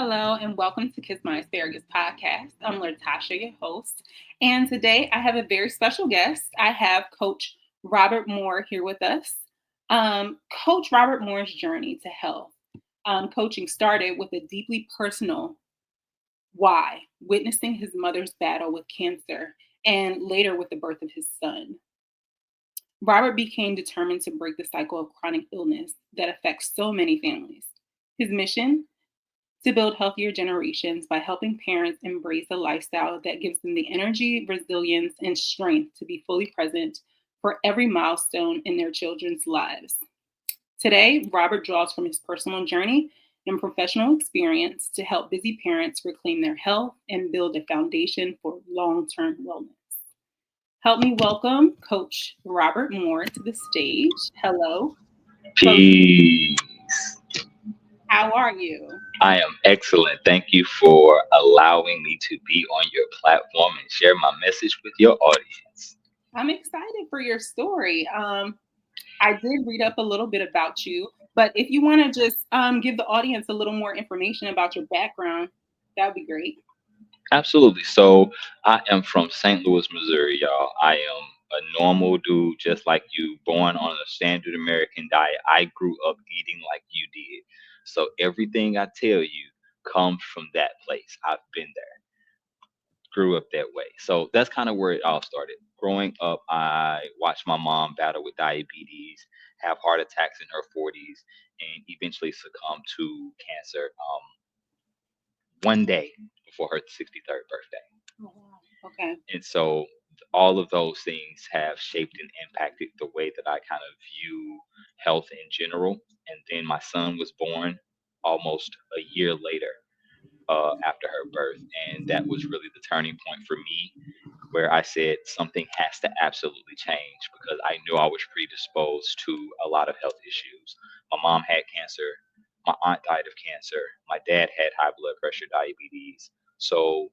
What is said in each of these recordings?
Hello, and welcome to Kiss My Asparagus podcast. I'm Latasha, your host. And today I have a very special guest. I have Coach Robert Moore here with us. Coach Robert Moore's journey to health. Coaching started with a deeply personal why, witnessing his mother's battle with cancer and later with the birth of his son. Robert became determined to break the cycle of chronic illness that affects so many families. His mission? To build healthier generations by helping parents embrace a lifestyle that gives them the energy, resilience, and strength to be fully present for every milestone in their children's lives. Today, Robert draws from his personal journey and professional experience to help busy parents reclaim their health and build a foundation for long term wellness. Help me welcome Coach Robert Moore to the stage. Hello, Coach. Peace. How are you? I am excellent. Thank you for allowing me to be on your platform and share my message with your audience. I'm excited for your story. I did read up a little bit about you, but if you want to just give the audience a little more information about your background, that would be great. Absolutely. So, I am from St. Louis, Missouri, y'all. I am a normal dude, just like you, born on a standard American diet. I grew up eating like you did. So, everything I tell you comes from that place. I've been there. Grew up that way. So that's kind of where it all started. Growing up, I watched my mom battle with diabetes, have heart attacks in her 40s, and eventually succumb to cancer one day before her 63rd birthday. Oh, wow. Okay. And so all of those things have shaped and impacted the way that I kind of view health in general. And then my son was born almost a year later after her birth. And that was really the turning point for me where I said something has to absolutely change because I knew I was predisposed to a lot of health issues. My mom had cancer, my aunt died of cancer, my dad had high blood pressure, diabetes. So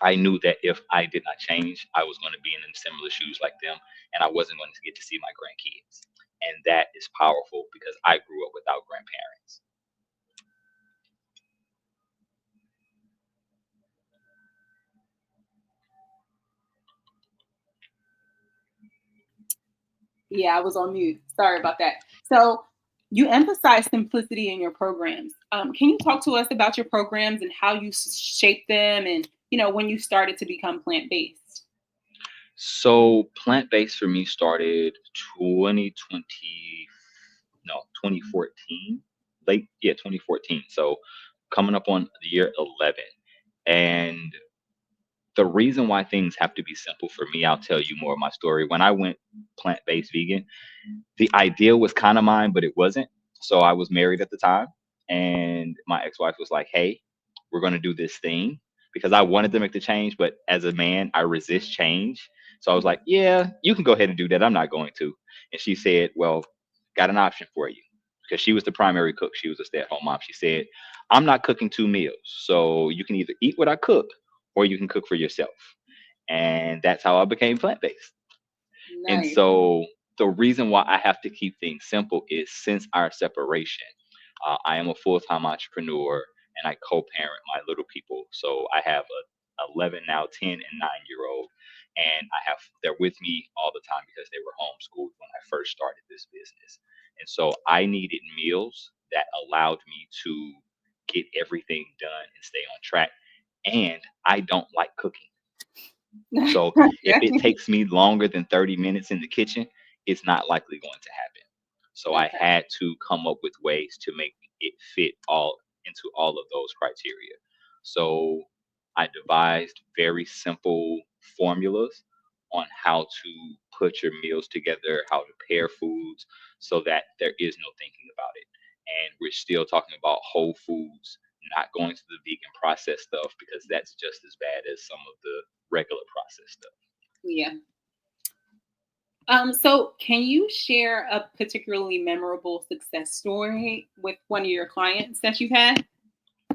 I knew that if I did not change, I was going to be in similar shoes like them and I wasn't going to get to see my grandkids. And that is powerful because I grew up without grandparents. Yeah, I was on mute. Sorry about that. So you emphasize simplicity in your programs. Can you talk to us about your programs and how you shape them and, when you started to become plant based? So plant based for me started 2020, no, 2014, late, yeah, 2014. So coming up on the year 11. And the reason why things have to be simple for me, I'll tell you more of my story. When I went plant based vegan, the idea was kind of mine, but it wasn't. So I was married at the time, and my ex wife was like, "Hey, we're going to do this thing," because I wanted to make the change, but as a man, I resist change. So I was like, "Yeah, you can go ahead and do that. I'm not going to." And she said, "Well, got an option for you." Because she was the primary cook, she was a stay-at-home mom. She said, "I'm not cooking two meals, so you can either eat what I cook, or you can cook for yourself." And that's how I became plant-based. And Nice. so the reason why I have to keep things simple is since our separation, I am a full time entrepreneur and I co parent my little people. So I have a 11, now 10, and 9-year old. And they're with me all the time because they were homeschooled when I first started this business. And so I needed meals that allowed me to get everything done and stay on track. And I don't like cooking. So if it Okay. takes me longer than 30 minutes in the kitchen, it's not likely going to happen. So I Okay. had to come up with ways to make it fit all into all of those criteria. So I devised very simple formulas on how to put your meals together, how to pair foods so that there is no thinking about it. And we're still talking about whole foods, not going to the vegan processed stuff because that's just as bad as some of the regular processed stuff. Yeah. So can you share a particularly memorable success story with one of your clients that you've had?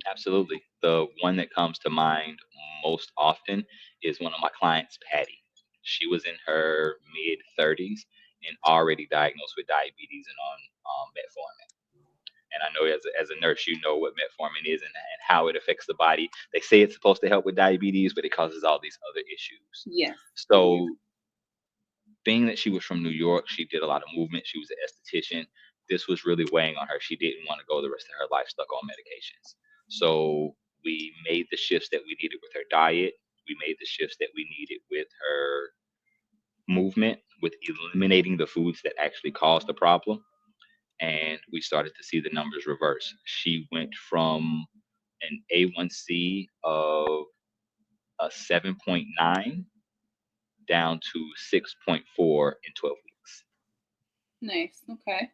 Absolutely. The one that comes to mind most often is one of my clients, Patty. She was in her mid 30s and already diagnosed with diabetes and on metformin. And I know as a nurse, you know what metformin is and how it affects the body. They say it's supposed to help with diabetes, but it causes all these other issues. Yes. Yeah. So, being that she was from New York, she did a lot of movement. She was an esthetician. This was really weighing on her. She didn't want to go the rest of her life stuck on medications. So we made the shifts that we needed with her diet. We made the shifts that we needed with her movement, with eliminating the foods that actually caused the problem. And we started to see the numbers reverse. She went from an A1C of a 7.9 down to 6.4 in 12 weeks. Nice. Okay.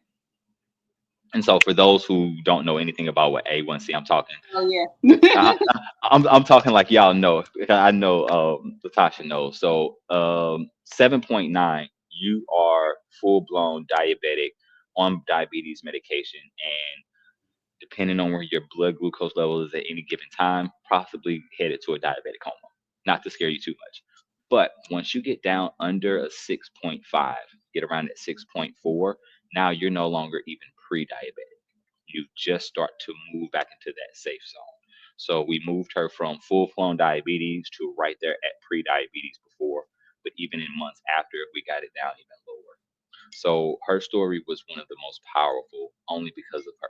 And so for those who don't know anything about what A1C, Oh yeah. I, I'm talking like y'all know. Because I know Latasha knows. So 7.9, you are full blown diabetic on diabetes medication, and depending on where your blood glucose level is at any given time, possibly headed to a diabetic coma. Not to scare you too much. But once you get down under a 6.5, get around at 6.4, now you're no longer even pre diabetic. You just start to move back into that safe zone. So we moved her from full blown diabetes to right there at pre diabetes before, but even in months after, we got it down even lower. So her story was one of the most powerful, only because of her.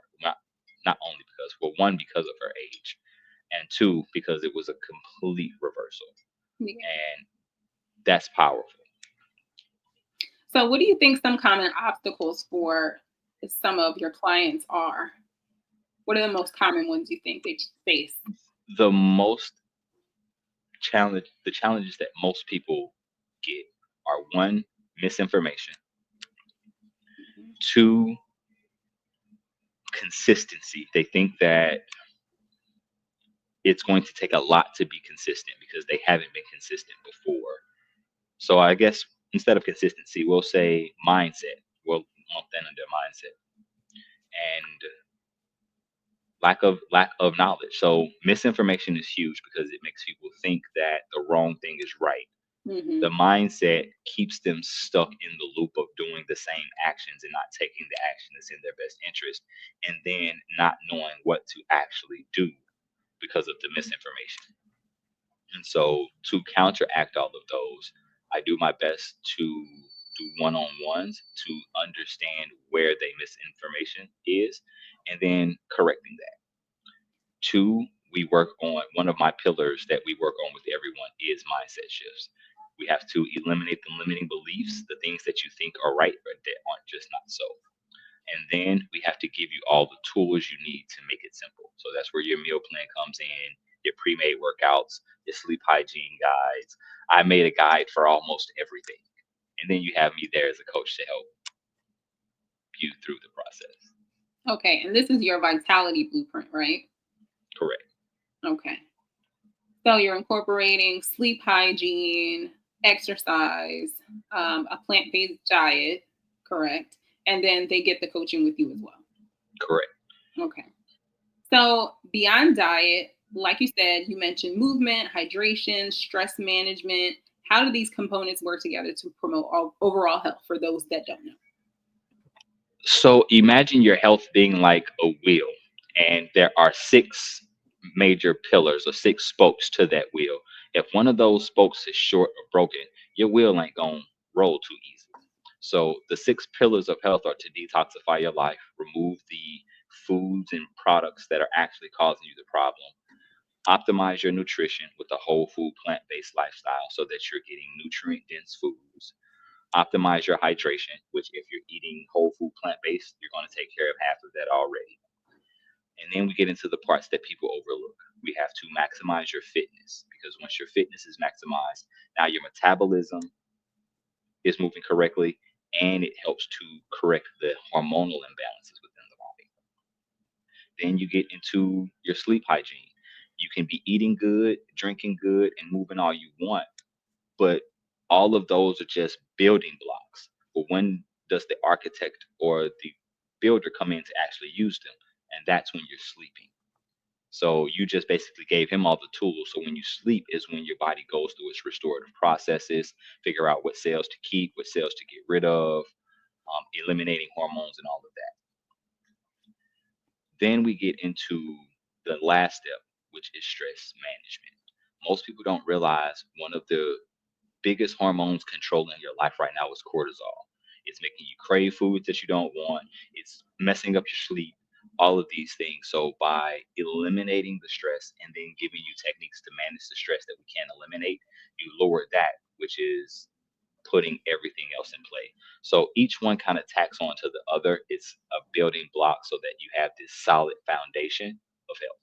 Not only because, well, one, because of her age, and two, because it was a complete reversal, Yeah. and that's powerful. So, what do you think some common obstacles for some of your clients are? What are the most common ones you think they face? The most the challenges that most people get are one, misinformation, Mhm. two, consistency. They think that it's going to take a lot to be consistent because they haven't been consistent before. So I guess instead of consistency, we'll say mindset. We'll lump that under mindset and lack of knowledge. So misinformation is huge because it makes people think that the wrong thing is right. The Mhm. mindset keeps them stuck in the loop of doing the same actions and not taking the action that's in their best interest, and then not knowing what to actually do because of the misinformation. And so to counteract all of those, I do my best to do one-on-ones to understand where the misinformation is and then correcting that. Two, we work on one of my pillars that we work on with everyone is mindset shifts. We have to eliminate the limiting beliefs, the things that you think are right but that aren't just not so. And then we have to give you all the tools you need to make it simple. So that's where your meal plan comes in, your pre-made workouts, your sleep hygiene guides. I made a guide for almost everything. And then you have me there as a coach to help you through the process. Okay, and this is your vitality blueprint, right? Correct. Okay. So you're incorporating sleep hygiene, exercise, a plant-based diet, correct? And then they get the coaching with you as well. Correct. Okay. So beyond diet, like you said, you mentioned movement, hydration, stress management. How do these components work together to promote overall health for those that don't know? So imagine your health being like a wheel, and there are six major pillars or six spokes to that wheel. If one of those spokes is short or broken, your wheel ain't gonna roll too easy. So the six pillars of health are to detoxify your life, remove the foods and products that are actually causing you the problem, optimize your nutrition with a whole food plant-based lifestyle so that you're getting nutrient dense foods, optimize your hydration, which if you're eating whole food plant-based, you're going to take care of half of that already. And then we get into the parts that people overlook. We have to maximize your fitness because once your fitness is maximized, now your metabolism is moving correctly and it helps to correct the hormonal imbalances within the body. Then you get into your sleep hygiene. You can be eating good, drinking good, and moving all you want, but all of those are just building blocks. But when does the architect or the builder come in to actually use them? And that's when you're sleeping. So you just basically gave him all the tools. So when you sleep is when your body goes through its restorative processes, figure out what cells to keep, what cells to get rid of, eliminating hormones and all of that. Then we get into the last step, which is stress management. Most people don't realize one of the biggest hormones controlling your life right now is cortisol. It's making you crave foods that you don't want. It's messing up your sleep, all of these things. So by eliminating the stress and then giving you techniques to manage the stress that we can't eliminate, you lower that, which is putting everything else in play. So each one kind of tacks on to the other. It's a building block so that you have this solid foundation of health.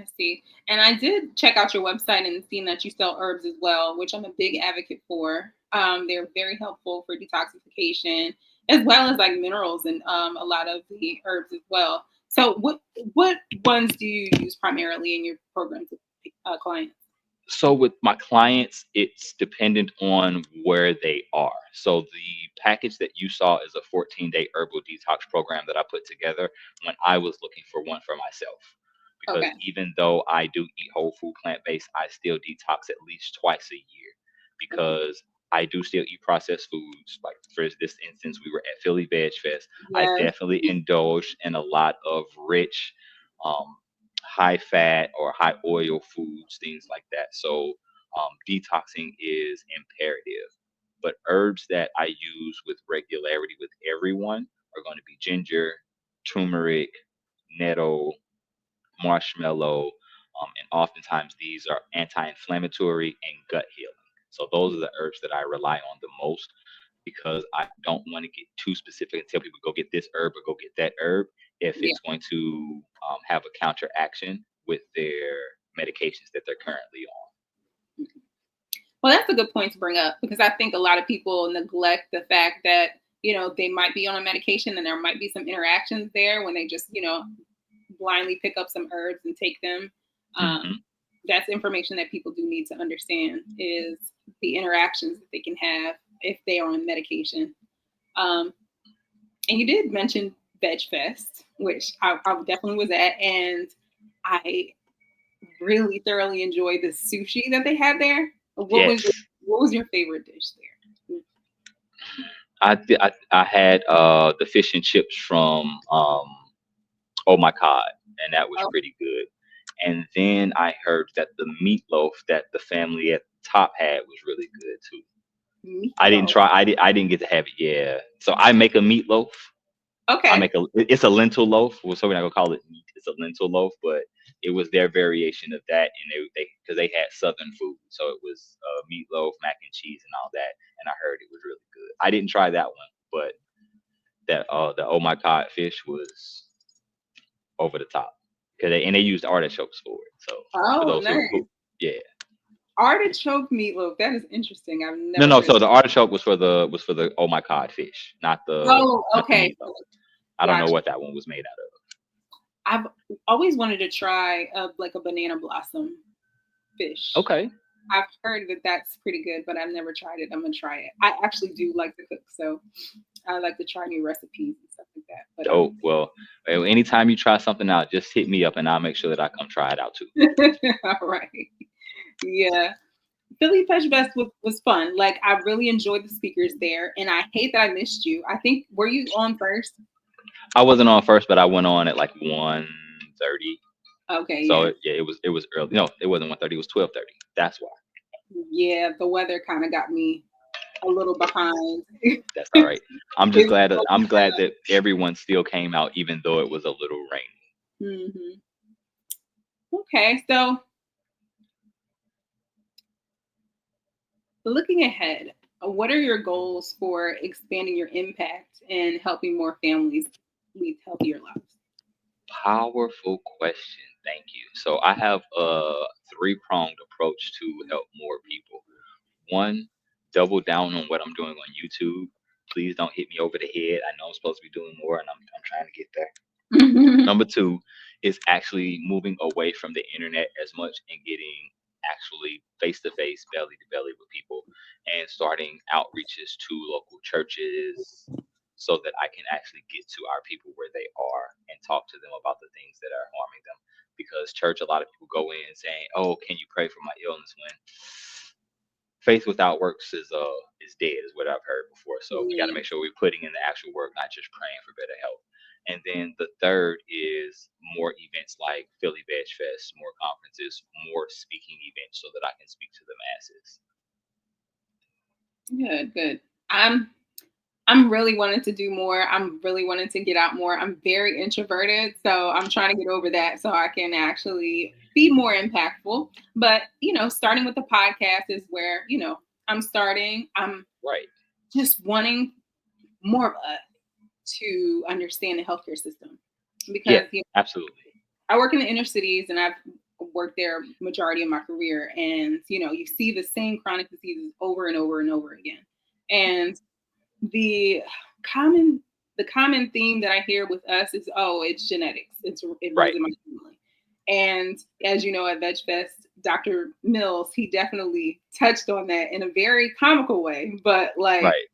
I see. And I did check out your website and seen that you sell herbs as well, which I'm a big advocate for. They're very helpful for detoxification, as well as like minerals and a lot of the herbs as well. So, what ones do you use primarily in your programs with clients? So with my clients, it's dependent on where they are. So the package that you saw is a 14-day herbal detox program that I put together when I was looking for one for myself. Because Okay. even though I do eat whole food plant based, I still detox at least twice a year Okay. because I do still eat processed foods. Like for this instance, we were at Philly Veg Fest. I Yes. definitely indulged in a lot of rich, um, high fat or high oil foods, things like that. So detoxing is imperative. But herbs that I use with regularity with everyone are going to be ginger, turmeric, nettle, marshmallow, and oftentimes these are anti-inflammatory and gut healing. So those are the herbs that I rely on the most because I don't want to get too specific and tell people go get this herb or go get that herb if Yeah. it's going to have a counteraction with their medications that they're currently on. Well, that's a good point to bring up because I think a lot of people neglect the fact that, they might be on a medication and there might be some interactions there when they just, blindly pick up some herbs and take them. Um, Hmm. that's information that people do need to understand is the interactions that they can have if they are on medication. Um, and you did mention Veg Fest, which I definitely was at, and I really thoroughly enjoyed the sushi that they had there. Yes, What was your favorite dish there? I had the fish and chips from Oh My God, and that was Oh, pretty good. And then I heard that the meatloaf that the family at the top had was really good too. I didn't meatloaf. try. I didn't get to have it. Yeah. So I make a meatloaf. I Okay. make a. It's a lentil loaf. Well, so we're not gonna call it meat. It's a lentil loaf, but it was their variation of that, and they because they had southern food, so it was meatloaf, mac and cheese, and all that. And I heard it was really good. I didn't try that one, but that the oh my god fish was over the top because they used artichokes for it. So for Oh, those nice. who yeah. Artichoke meatloaf. That is interesting. I've No, never no. heard of So the artichoke was for the oh my god fish, Oh, not the okay. meatloaf. I don't know Gotcha. what that one was made out I've always wanted to try like a banana blossom of. fish. Okay. I've heard that that's pretty good, but I've never tried it. I'm gonna try it. I actually do like to cook, so I like to try new recipes and stuff like that. But Dope. Well, anytime you try something out, just hit me up and I'll make sure that I come try it out too. all right, yeah. Philly Fest Fest was fun. Like I really enjoyed the speakers there, and I hate that I missed you. I think were you on first? I wasn't on first, but I went on at like 1:30. Okay, So yeah, yeah, it was early. No, it wasn't 1:30. It was 12:30. That's why. yeah. The weather kind of got me a little behind. That's all right. It's I'm glad that everyone still came out, even though it was a little rainy. hmm. Okay, so looking ahead, what are your goals for expanding your impact and helping more families lead healthier lives? Powerful question. Thank you. So I have a three-pronged approach to help more people. One, double down on what I'm doing on YouTube. Please don't hit me over the head. I know I'm supposed to be doing more, and I'm trying to get there. Number two is actually moving away from the internet as much and getting actually face to face, belly to belly with people, and starting outreaches to local churches so that I can actually get to our people where they are and talk to them about the things that are harming them. Because church, a lot of people go in saying, "Oh, can you pray for my illness?" When faith without works is dead, is what I've heard before. So we got to Yeah. make sure we're putting in the actual work, not just praying for better health. And then the third is more events like Philly Veg Fest, more conferences, more speaking events so that I can speak to the masses. Good, good. I'm really wanting to do more. I'm really wanting to get out more. I'm very introverted, so I'm trying to get over that so I can actually be more impactful. But, starting with the podcast is where, I'm starting. I'm Right. just wanting more of us to understand the healthcare system Yeah, because absolutely. I work in the inner cities and I've worked there majority of my career. And, you see the same chronic diseases over and over and over again. And the common the common theme that I hear with us is, oh, it's genetics. It runs Right. in my family. And as you know, at VegFest, Dr. Mills, he definitely touched on that in a very comical way. But like, Right.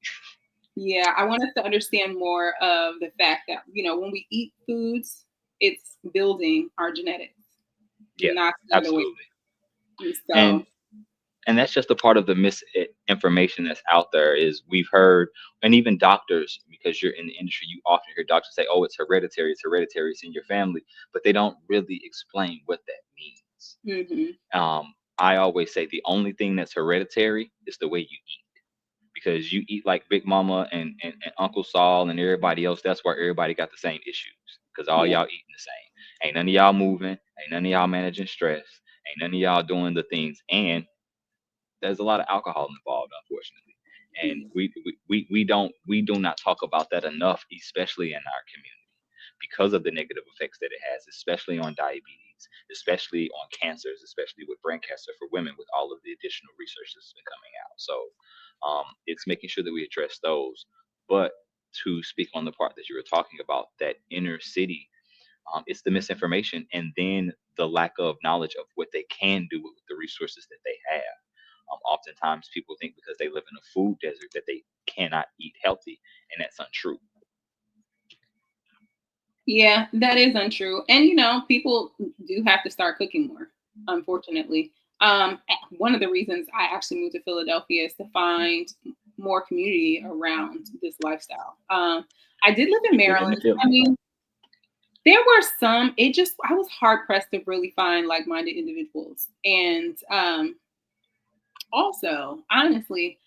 yeah, I want us to understand more of the fact that, when we eat foods, it's building our genetics, Yeah, not the other way. absolutely. So, And that's just a part of the misinformation that's out there is we've heard, and even doctors, because you're in the industry, you often hear doctors say, oh, it's hereditary, it's in your family, but they don't really explain what that means. mhm. I always say the only thing that's hereditary is the way you eat, because you eat like Big Mama and Uncle Saul and everybody else. That's why everybody got the same issues, because all Yeah. y'all eating the same. Ain't none of y'all moving, ain't none of y'all managing stress, ain't none of y'all doing the things, and there's a lot of alcohol involved, unfortunately. And we do not talk about that enough, especially in our community, because of the negative effects that it has, especially on diabetes, especially on cancers, especially with brain cancer for women, with all of the additional research that's been coming out. So it's making sure that we address those. But to speak on the part that you were talking about, that inner city, it's the misinformation and then the lack of knowledge of what they can do with the resources that they have. Oftentimes, people think because they live in a food desert that they cannot eat healthy, and that's untrue. Yeah, that is untrue. And people do have to start cooking more, unfortunately. One of the reasons I actually moved to Philadelphia is to find more community around this lifestyle. I did live in You've been in the Maryland. I feeling. mean, there were some, I was hard pressed to really find like minded individuals. And also, honestly,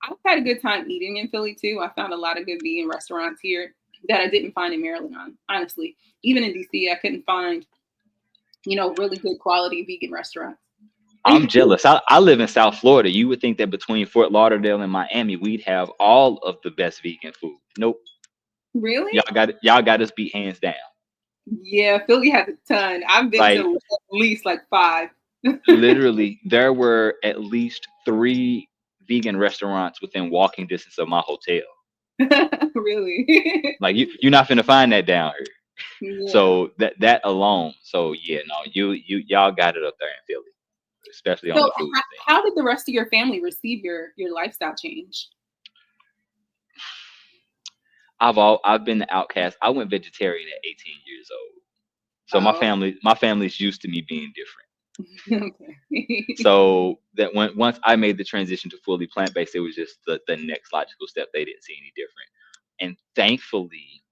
I've had a good time eating in Philly too. I found a lot of good vegan restaurants here that I didn't find in Maryland, honestly. Even in DC, I couldn't find, really good quality vegan restaurants. I'm jealous. I live in South Florida. You would think that between Fort Lauderdale and Miami, we'd have all of the best vegan food. Nope. Really? Y'all got us beat hands down. Yeah, Philly has a ton. I've been Like to at least like five. literally, there were at least 3 vegan restaurants within walking distance of my hotel. Really? Like you're not finna find that down here. Yeah. So that alone. So yeah, no, y'all got it up there in Philly, especially on So the food thing. how did the rest of your family receive your lifestyle change? I've been the outcast. I went vegetarian at 18 years old. So my Oh, family's used to me being different. okay. So that once I made the transition to fully plant based, it was just the next logical step. They didn't see any different. And thankfully,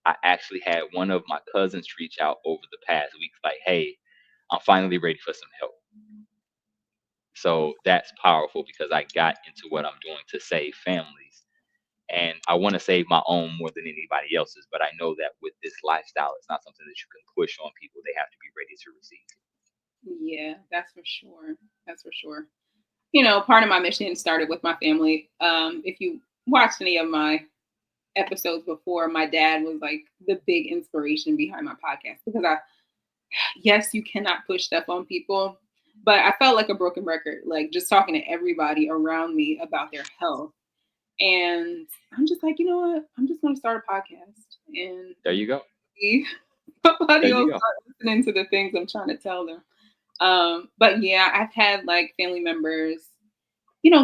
I actually had one of my cousins reach out over the past weeks, like, "Hey, I'm finally ready for some help." So that's powerful because I got into what I'm doing to save families. And I want to save my own more than anybody else's. But I know that with this lifestyle, it's not something that you can push on people. They have to be ready to receive it. Yeah, that's for sure. That's for sure. Part of my mission started with my family. If you watched any of my episodes before, my dad was like the big inspiration behind my podcast because yes, you cannot push stuff on people, but I felt like a broken record, like just talking to everybody around me about their health. And I'm just like, you know what? I'm just going to start a podcast and There you go. see somebody There you else go. start listening to the things I'm trying to tell them. But yeah, I've had like family members,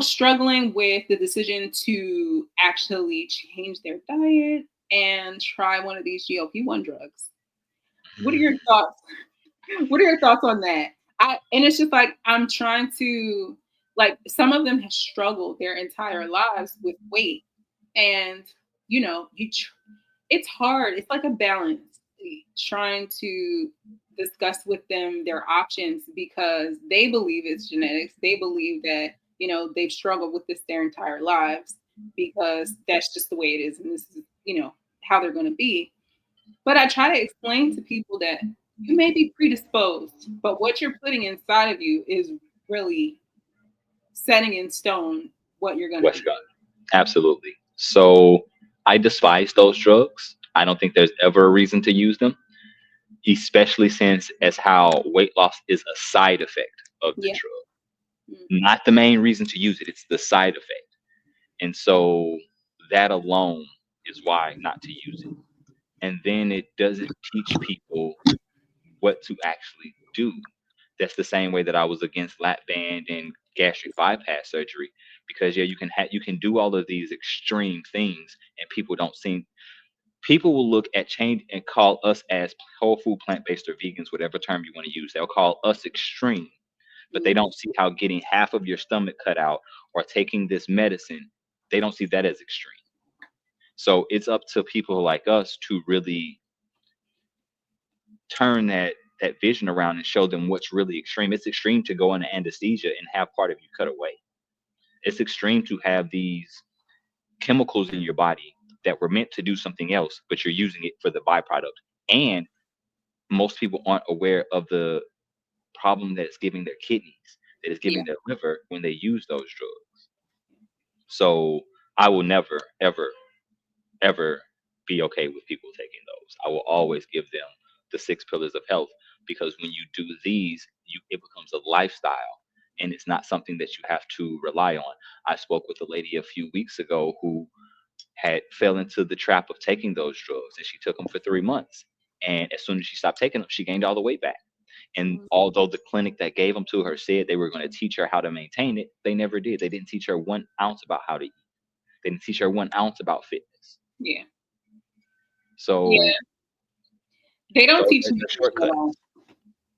struggling with the decision to actually change their diet and try one of these GLP-1 drugs. What are your thoughts? What are your thoughts on that? And it's just like I'm trying to like some of them have struggled their entire lives with weight, and you it's hard. It's like a balance trying to discuss with them their options because they believe it's genetics. They believe that, they've struggled with this their entire lives because that's just the way it is. And this is, how they're going to be. But I try to explain to people that you may be predisposed, but what you're putting inside of you is really setting in stone what you're going to What be. you got? Absolutely. So I despise those drugs. I don't think there's ever a reason to use them, especially since as how weight loss is a side effect of the Yeah. drug, Mhm. not the main reason to use it. It's the side effect. And so that alone is why not to use it. And then it doesn't teach people what to actually do. That's the same way that I was against lap band and gastric bypass surgery because yeah, you can do all of these extreme things and people will look at change and call us as whole food, plant-based or vegans, whatever term you want to use. They'll call us extreme, but they Mhm. don't see how getting half of your stomach cut out or taking this medicine, they don't see that as extreme. So it's up to people like us to really turn that vision around and show them what's really extreme. It's extreme to go into anesthesia and have part of you cut away. It's extreme to have these chemicals in your body that were meant to do something else, but you're using it for the byproduct. And most people aren't aware of the problem that it's giving their kidneys, that it's Yeah. giving their liver when they use those drugs. So I will never, ever, ever be okay with people taking those. I will always give them the six pillars of health because when you do these, it becomes a lifestyle and it's not something that you have to rely on. I spoke with a lady a few weeks ago who had fell into the trap of taking those drugs and she took them for 3 months. And as soon as she stopped taking them, she gained all the weight back. And Mhm. although the clinic that gave them to her said they were going to teach her how to maintain it, they never did. They didn't teach her 1 ounce about how to eat. They didn't teach her 1 ounce about fitness. Yeah. So Yeah. They don't teach they're you at all. shortcuts.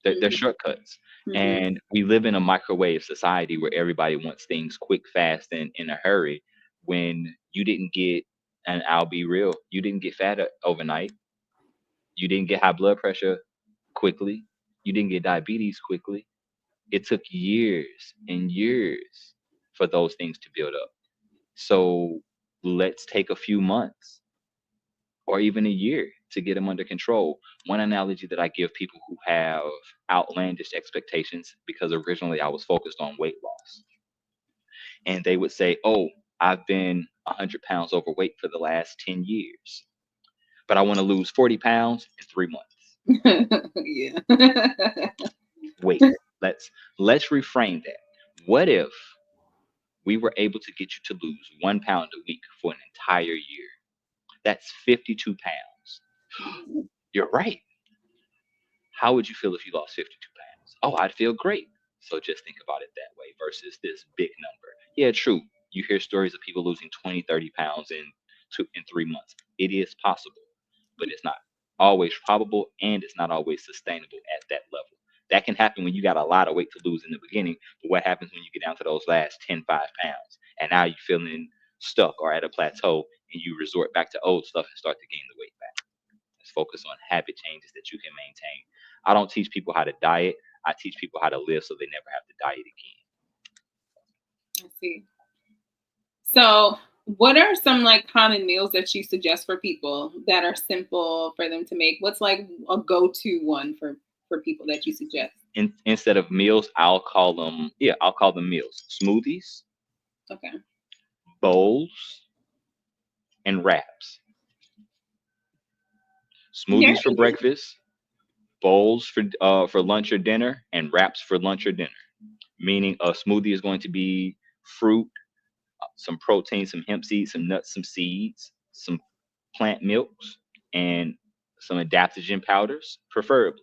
They're Mhm. shortcuts. Mhm. And we live in a microwave society where everybody wants things quick, fast, and in a hurry. When you didn't get, and I'll be real, you didn't get fat overnight. You didn't get high blood pressure quickly. You didn't get diabetes quickly. It took years and years for those things to build up. So let's take a few months or even a year to get them under control. One analogy that I give people who have outlandish expectations, because originally I was focused on weight loss, and they would say, "Oh, I've been 100 pounds overweight for the last 10 years, but I want to lose 40 pounds in 3 months." Yeah. Wait, let's reframe that. What if we were able to get you to lose 1 pound a week for an entire year? That's 52 pounds. Mhm. You're right. How would you feel if you lost 52 pounds? Oh, I'd feel great. So just think about it that way versus this big number. Yeah, true. You hear stories of people losing 20, 30 pounds in 3 months. It is possible, but it's not always probable and it's not always sustainable at that level. That can happen when you got a lot of weight to lose in the beginning, but what happens when you get down to those last 10, 5 pounds and now you're feeling stuck or at a plateau and you resort back to old stuff and start to gain the weight back? Let's focus on habit changes that you can maintain. I don't teach people how to diet. I teach people how to live so they never have to diet again. I see. So, what are some like common meals that you suggest for people that are simple for them to make? What's like a go-to one for people that you suggest? Instead of meals, I'll call them meals. Smoothies, Okay. bowls, and wraps. Yeah. Smoothies for breakfast, bowls for lunch or dinner, and wraps for lunch or dinner. Meaning a smoothie is going to be fruit, some protein, some hemp seeds, some nuts, some seeds, some plant milks, and some adaptogen powders, preferably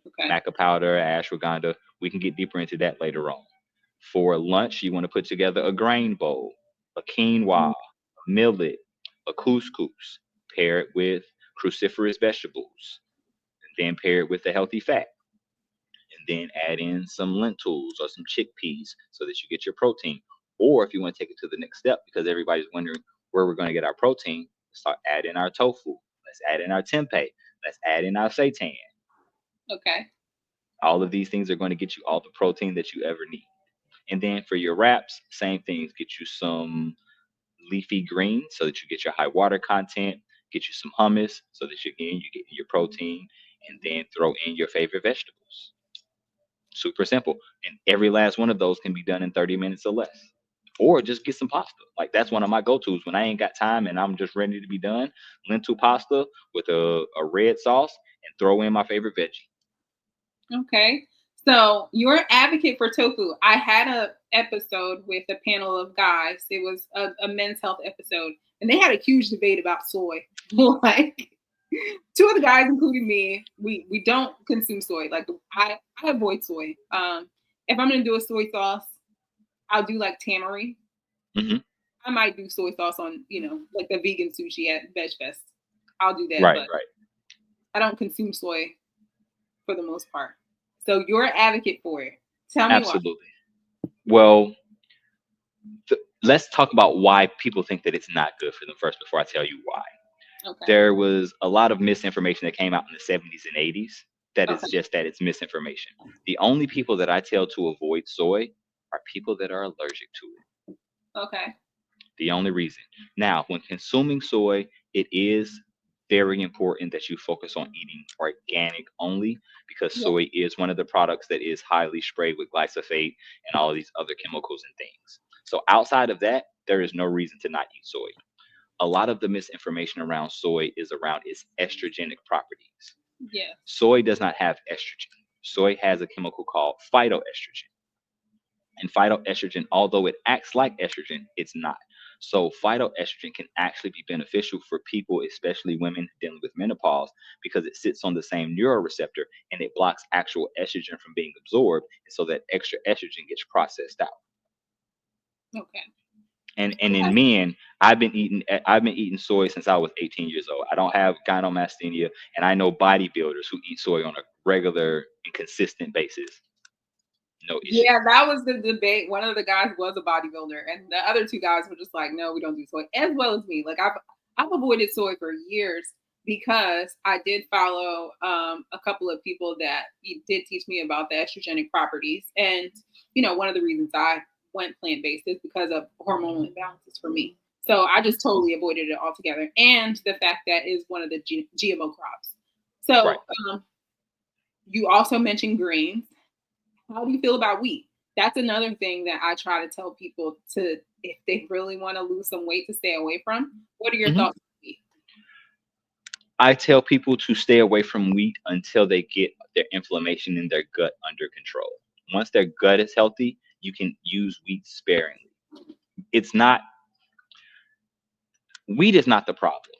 Okay. maca powder, ashwagandha. We can get deeper into that later on. For lunch, you want to put together a grain bowl, a quinoa, Mhm. a millet, a couscous. Pair it with cruciferous vegetables, and then pair it with a healthy fat, and then add in some lentils or some chickpeas so that you get your protein. Or if you want to take it to the next step, because everybody's wondering where we're going to get our protein, start adding our tofu. Let's add in our tempeh. Let's add in our seitan. Okay. All of these things are going to get you all the protein that you ever need. And then for your wraps, same things. Get you some leafy greens so that you get your high water content. Get you some hummus so that you get your protein, and then throw in your favorite vegetables. Super simple. And every last one of those can be done in 30 minutes or less. Or just get some pasta. Like that's one of my go-tos when I ain't got time and I'm just ready to be done. Lentil pasta with a red sauce and throw in my favorite veggie. Okay. So you're an advocate for tofu. I had a episode with a panel of guys. It was a men's health episode, and they had a huge debate about soy. Like two of the guys, including me, we don't consume soy. Like I avoid soy. If I'm gonna do a soy sauce, I'll do like tamari. Hmm. I might do soy sauce on, like the vegan sushi at Veg Fest. I'll do that, Right, but right. I don't consume soy for the most part. So you're an advocate for it. Tell me why. Absolutely. Well, let's talk about why people think that it's not good for them first before I tell you why. Okay. There was a lot of misinformation that came out in the 70s and 80s that is Okay. just that it's misinformation. The only people that I tell to avoid soy are people that are allergic to it. Okay. The only reason. Now, when consuming soy, it is very important that you focus on eating organic only because Yeah. soy is one of the products that is highly sprayed with glyphosate and all of these other chemicals and things. So, outside of that, there is no reason to not eat soy. A lot of the misinformation around soy is around its estrogenic properties. Yeah. Soy does not have estrogen. Soy has a chemical called phytoestrogen. And phytoestrogen, although it acts like estrogen, it's not. So phytoestrogen can actually be beneficial for people, especially women dealing with menopause, because it sits on the same neuroreceptor and it blocks actual estrogen from being absorbed, so that extra estrogen gets processed out. Okay. And in men, I've been eating soy since I was 18 years old. I don't have gynecomastia, and I know bodybuilders who eat soy on a regular and consistent basis. No Yeah, issues. that was the debate. One of the guys was a bodybuilder, and the other two guys were just like, "No, we don't do soy." As well as me. Like I've avoided soy for years because I did follow a couple of people that did teach me about the estrogenic properties, and one of the reasons I went plant based is because of hormonal imbalances for me. So I just totally avoided it altogether, and the fact that is one of the GMO crops. Right. So you also mentioned greens. How do you feel about wheat? That's another thing that I try to tell people to, if they really want to lose some weight, to stay away from. What are your Mhm. thoughts on wheat? I tell people to stay away from wheat until they get their inflammation in their gut under control. Once their gut is healthy, you can use wheat sparingly. It's not Wheat is not the problem.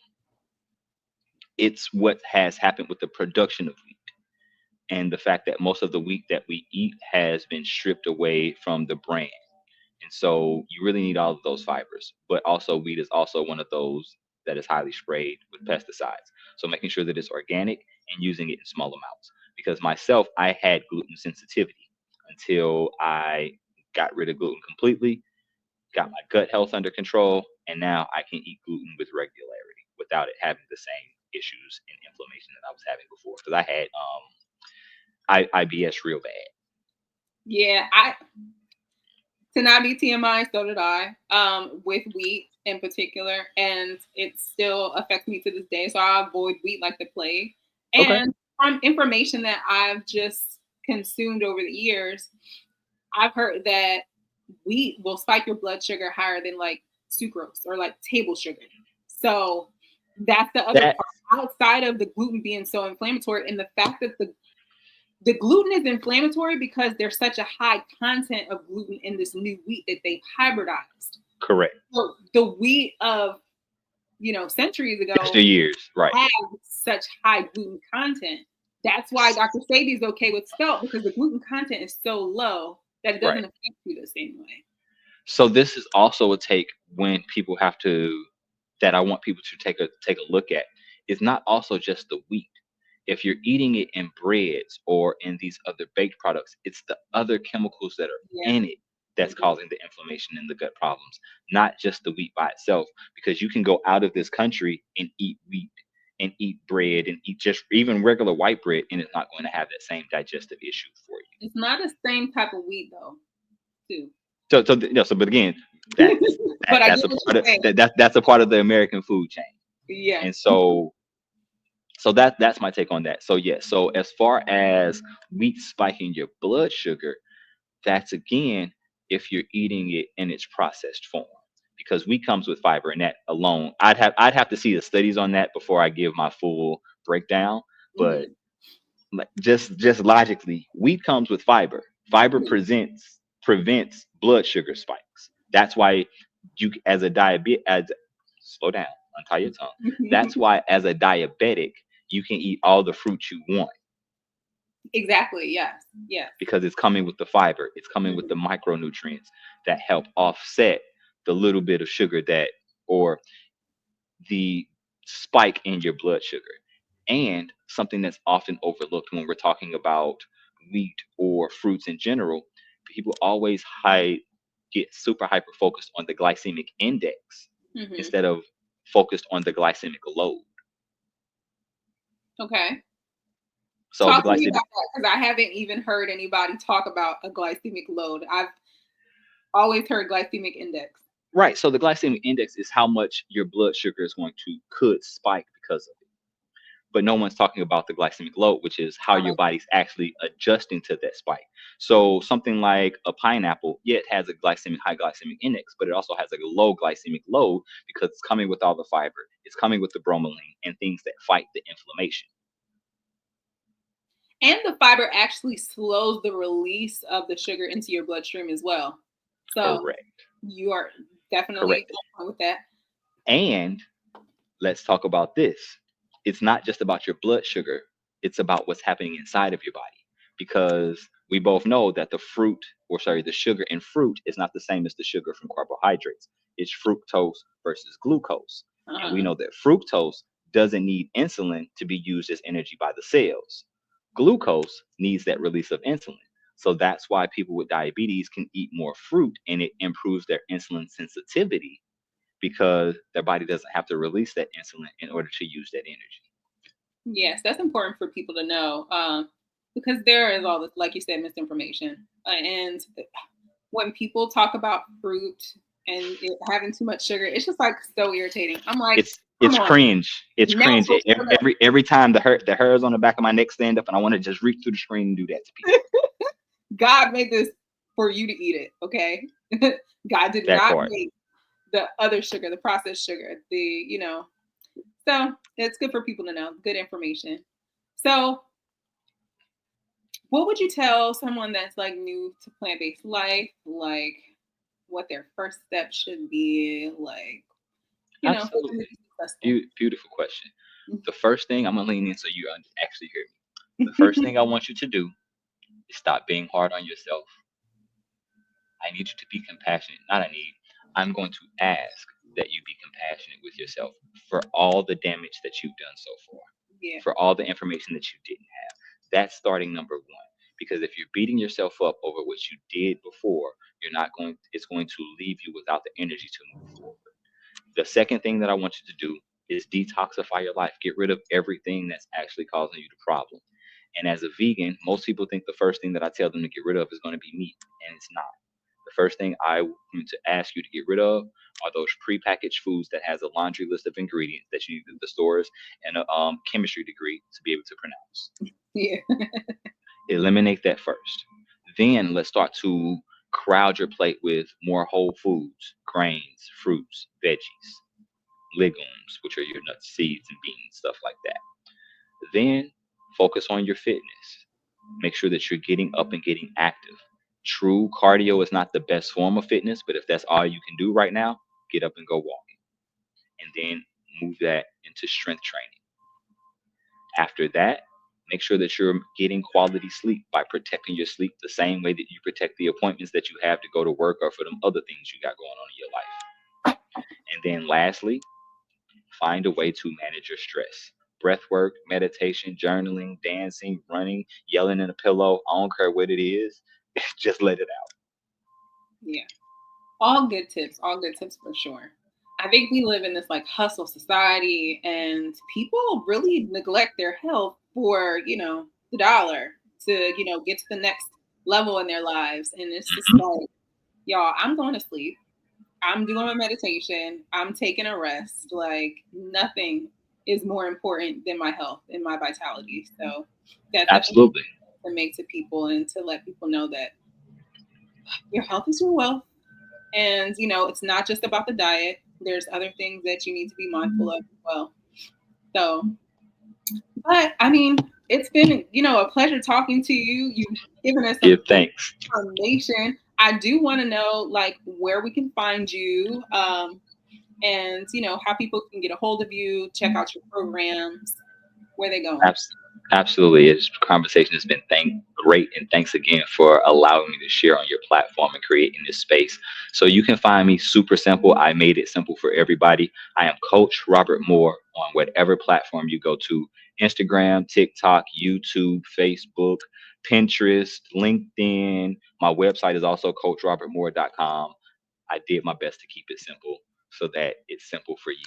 It's what has happened with the production of wheat and the fact that most of the wheat that we eat has been stripped away from the brand. And so you really need all of those fibers. But also, wheat is also one of those that is highly sprayed with pesticides. So making sure that it's organic and using it in small amounts. Because myself, I had gluten sensitivity until I got rid of gluten completely, got my gut health under control, and now I can eat gluten with regularity without it having the same issues and inflammation that I was having before. Because I had IBS real bad. Yeah, I to not be TMI, so did I. With wheat in particular, and it still affects me to this day. So I avoid wheat like the plague. Okay. And from information that I've just consumed over the years, I've heard that wheat will spike your blood sugar higher than like sucrose or like table sugar. So that's the other That part. Outside of the gluten being so inflammatory, and the fact that the gluten is inflammatory because there's such a high content of gluten in this new wheat that they've hybridized. correct. So the wheat of centuries ago Years, right? had such high gluten content. That's why Dr. Sadie is okay with spelt, because the gluten content is so low that it Right. doesn't affect you the same way. So this is also a take when people have to that I want people to take a look at. It's not also just the wheat. If you're eating it in breads or in these other baked products, it's the other chemicals that are Yeah. in it that's causing the inflammation and the gut problems, not just the wheat by itself. Because you can go out of this country and eat wheat and eat bread and eat just even regular white bread, and it's not going to have that same digestive issue for you. It's not the same type of wheat though, too. But again, that's But I that's get a what part you're of saying. that's a part of the American food chain. Yes. And so that's my take on that. So yes, so as far as wheat spiking your blood sugar, that's again if you're eating it in its processed form. Because wheat comes with fiber, and that alone, I'd have to see the studies on that before I give my full breakdown. But Mhm. like just logically, wheat comes with fiber. Fiber Mhm. prevents blood sugar spikes. That's why you as a diabetic as slow down, untie your tongue. That's why as a diabetic, you can eat all the fruit you want Exactly. Yes. Yes. because it's coming with the fiber. It's coming with Mhm. the micronutrients that help offset the little bit of sugar that or the spike in your blood sugar. And something that's often overlooked when we're talking about wheat or fruits in general, people always get super hyper focused on the glycemic index Mhm. instead of focused on the glycemic load. Okay. So the Talk to me glycemic about that because I haven't even heard anybody talk about a glycemic load. I've always heard glycemic index. right. So the glycemic index is how much your blood sugar is going to could spike because of it. But no one's talking about the glycemic load, which is how your Uh, body's actually adjusting to that spike. So something like a pineapple, yeah, it has a high glycemic index, but it also has a low glycemic load because it's coming with all the fiber, it's coming with the bromelain and things that fight the inflammation. and the fiber actually slows the release of the sugar into your bloodstream as well. So Correct. you are definitely Correct. on point with that. And let's talk about this. It's not just about your blood sugar, it's about what's happening inside of your body. Because we both know that the sugar in fruit is not the same as the sugar from carbohydrates. It's fructose versus glucose. And we Uh-huh. know that fructose doesn't need insulin to be used as energy by the cells. Glucose needs that release of insulin. So that's why people with diabetes can eat more fruit and it improves their insulin sensitivity because their body doesn't have to release that insulin in order to use that energy. Yes, that's important for people to know because there is all this, like you said, misinformation. And when people talk about fruit and it having too much sugar, it's just like so irritating. I'm like, It's come on, cringe. It's cringe. natural sugar. Every time the hairs on the back of my neck stand up, and I want to just reach through the screen and do that to people. God made this for you to eat it, okay? God did That not part. make the other sugar, the processed sugar, so it's good for people to know. Good information. So, what would you tell someone that's like new to plant based life, like what their first step should be, like, for them to Absolutely. be successful? Beautiful question. The first thing I'm gonna lean in so you actually hear me. The first thing I want you to do is stop being hard on yourself. I need you to be compassionate. Not I need. I'm going to ask that you be compassionate with yourself for all the damage that you've done so far, Yeah. for all the information that you didn't have. That's starting number one. Because if you're beating yourself up over what you did before, it's going to leave you without the energy to move forward. The second thing that I want you to do is detoxify your life. Get rid of everything that's actually causing you the problem. And as a vegan, most people think the first thing that I tell them to get rid of is going to be meat, and it's not. The first thing I want to ask you to get rid of are those prepackaged foods that has a laundry list of ingredients that you need at the stores and a chemistry degree to be able to pronounce. Yeah. Eliminate that first. Then let's start to crowd your plate with more whole foods, grains, fruits, veggies, legumes, which are your nuts, seeds, and beans, stuff like that. Then focus on your fitness. Make sure that you're getting up and getting active. True cardio is not the best form of fitness, but if that's all you can do right now, get up and go walking. And then move that into strength training. After that, make sure that you're getting quality sleep by protecting your sleep the same way that you protect the appointments that you have to go to work or for them other things you got going on in your life. And then lastly, find a way to manage your stress. Breath work, meditation, journaling, dancing, running, yelling in a pillow. I don't care what it is. Just let it out. Yeah. All good tips. All good tips for sure. I think we live in this like hustle society, and people really neglect their health for, the dollar to, get to the next level in their lives. And it's just Mhm. like, y'all, I'm going to sleep. I'm doing my meditation. I'm taking a rest. Like nothing is more important than my health and my vitality. So that's definitely Absolutely. to make to people and to let people know that your health is your wealth. And, it's not just about the diet. There's other things that you need to be mindful of as well. So, but I mean, it's been, a pleasure talking to you. You've given us some Give thanks. information. I do want to know like where we can find you, and how people can get a hold of you, check out your programs, where they going. Abs- Absolutely. This conversation has been great. And thanks again for allowing me to share on your platform and creating this space. So you can find me super simple. I made it simple for everybody. I am Coach Robert Moore on whatever platform you go to: Instagram, TikTok, YouTube, Facebook, Pinterest, LinkedIn. My website is also coachrobertmoore.com. I did my best to keep it simple so that it's simple for you.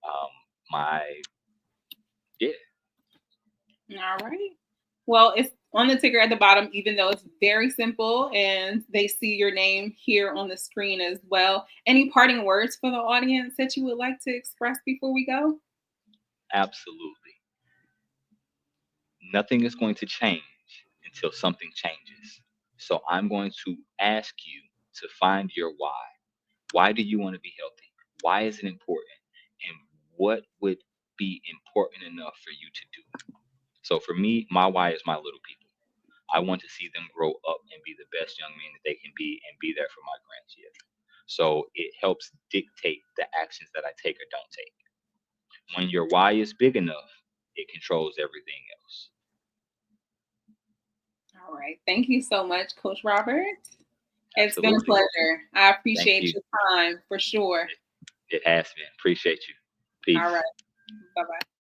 Um, my, yeah, All right. Well, it's on the ticker at the bottom, even though it's very simple and they see your name here on the screen as well. Any parting words for the audience that you would like to express before we go? absolutely. Nothing is going to change until something changes. So I'm going to ask you to find your why. Why do you want to be healthy? Why is it important? And what would be important enough for you to do it? So for me, my why is my little people. I want to see them grow up and be the best young men that they can be and be there for my grandchildren. So it helps dictate the actions that I take or don't take. When your why is big enough, it controls everything else. All right. Thank you so much, Coach Robert. It's been a Absolutely. pleasure. I Thank appreciate you. your time for sure. It has been. Appreciate you. All right. Peace. Bye bye.